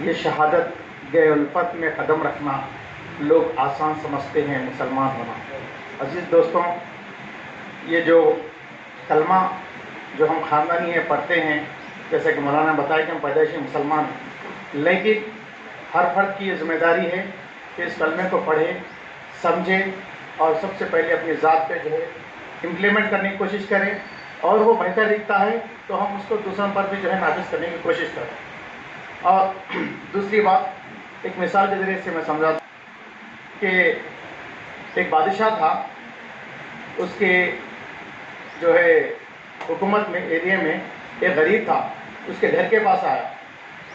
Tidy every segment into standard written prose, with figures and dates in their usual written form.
یہ شہادت گئے الفت میں قدم رکھنا لوگ آسان سمجھتے ہیں مسلمان ہونا۔ عزیز دوستوں، یہ جو کلمہ جو ہم خاندانی ہے پڑھتے ہیں، جیسے کہ مولانا نے بتایا کہ ہم پیدائشی مسلمان ہیں، لیکن ہر فرد کی یہ ذمہ داری ہے کہ اس کلمے کو پڑھے، سمجھے اور سب سے پہلے اپنی ذات پہ جو ہے امپلیمنٹ کرنے کی کوشش کریں، اور وہ بہتر دکھتا ہے تو ہم اس کو دوسروں پر بھی جو ہے نافذ کرنے کی کوشش کریں۔ اور دوسری بات، ایک مثال کے ذریعے سے میں سمجھاتا ہوں کہ ایک بادشاہ تھا، اس کے جو ہے حکومت میں ایریے میں ایک غریب تھا، اس کے گھر کے پاس آیا،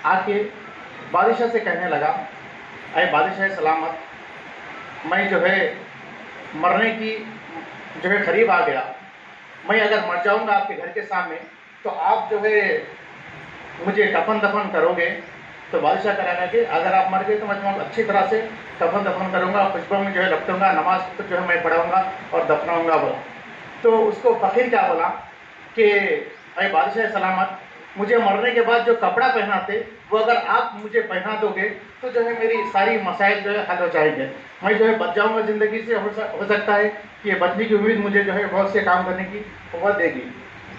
آ کے بادشاہ سے کہنے لگا، اے بادشاہ سلامت، میں جو ہے مرنے کی جو ہے قریب آ گیا، میں اگر مر جاؤں گا آپ کے گھر کے سامنے تو آپ جو ہے مجھے کفن دفن کرو گے؟ تو بادشاہ کہنے لگا کہ اگر آپ مر گئے تو میں تمہیں اچھی طرح سے کفن دفن کروں گا، خوشبو میں جو ہے لپٹوں گا، نماز جو ہے میں پڑھاؤں گا اور دفناؤں گا بولا۔ تو اس کو فقیر کیا بولا کہ اے بادشاہ سلامت، مجھے مرنے کے بعد جو کپڑا پہناتے وہ اگر آپ مجھے پہنا دو گے تو جو ہے میری ساری مسائل جو ہے حل ہو جائیں گے، میں جو ہے بچ جاؤں گا زندگی سے، ہو سکتا ہے کہ یہ بچنے کی امید مجھے جو ہے بہت سے کام کرنے کی قوت دے گی۔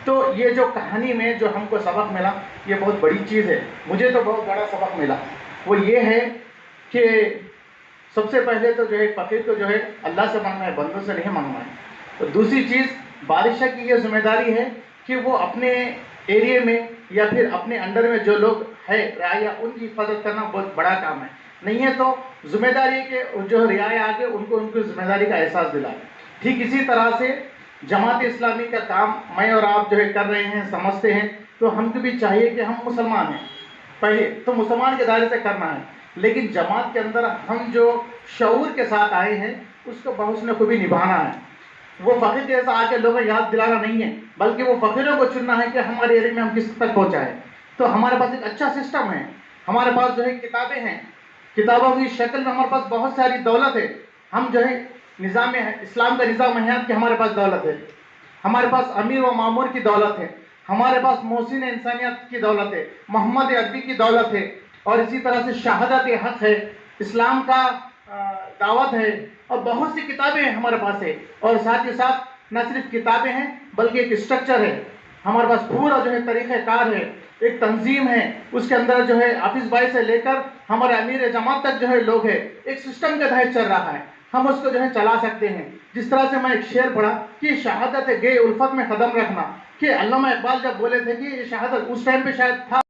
تو یہ جو کہانی میں جو ہم کو سبق ملا، یہ بہت بڑی چیز ہے، مجھے تو بہت بڑا سبق ملا۔ وہ یہ ہے کہ سب سے پہلے تو جو ہے فقیر کو جو ہے اللہ سے مانگنا ہے، بندوں سے نہیں مانگنا ہے۔ اور دوسری چیز، بادشاہ کی یہ ذمہ داری ہے کہ وہ اپنے ایریے میں یا پھر اپنے انڈر میں جو لوگ ہے رعایا، ان کی حفاظت کرنا بہت بڑا کام ہے۔ نہیں ہے تو ذمہ داری ہے کہ جو رعایا آگے ان کو ان کی ذمہ داری کا احساس دلائے۔ ٹھیک اسی طرح سے جماعت اسلامی کا کام میں اور آپ جو ہے کر رہے ہیں، سمجھتے ہیں، تو ہم کو بھی چاہیے کہ ہم مسلمان ہیں، پہلے تو مسلمان کے دائرے سے کرنا ہے، لیکن جماعت کے اندر ہم جو شعور کے ساتھ آئے ہیں اس کو بحسن خوبی نبھانا ہے۔ وہ فقیر جیسا آ کے لوگوں کو یاد دلانا نہیں ہے، بلکہ وہ فقیروں کو چننا ہے کہ ہمارے ایرے میں ہم کس تک پہنچائیں۔ تو ہمارے پاس ایک اچھا سسٹم ہے، ہمارے پاس جو ہے کتابیں ہیں، کتابوں کی شکل میں ہمارے پاس بہت ساری دولت ہے، ہم جو ہے نظام اسلام کا نظام حیات کی ہمارے پاس دولت ہے، ہمارے پاس امیر و معمور کی دولت ہے، ہمارے پاس محسن انسانیت کی دولت ہے، محمد عربی کی دولت ہے، اور اسی طرح سے شہادت حق ہے، اسلام کا دعوت ہے، اور بہت سی کتابیں ہمارے پاس ہے۔ اور ساتھ ہی ساتھ نہ صرف کتابیں ہیں بلکہ ایک اسٹرکچر ہے، ہمارے پاس پورا جو ہے طریقہ کار ہے، ایک تنظیم ہے، اس کے اندر جو ہے حافظ بھائی سے لے کر ہمارے امیر جماعت تک جو ہے لوگ ہیں، ایک سسٹم کے تحت چل رہا ہے، ہم اس کو جو ہے چلا سکتے ہیں۔ جس طرح سے میں ایک شعر پڑھا کہ شہادت گئے الفت میں قدم رکھنا، کہ علامہ اقبال جب بولے تھے کہ یہ شہادت اس ٹائم پہ شاید تھا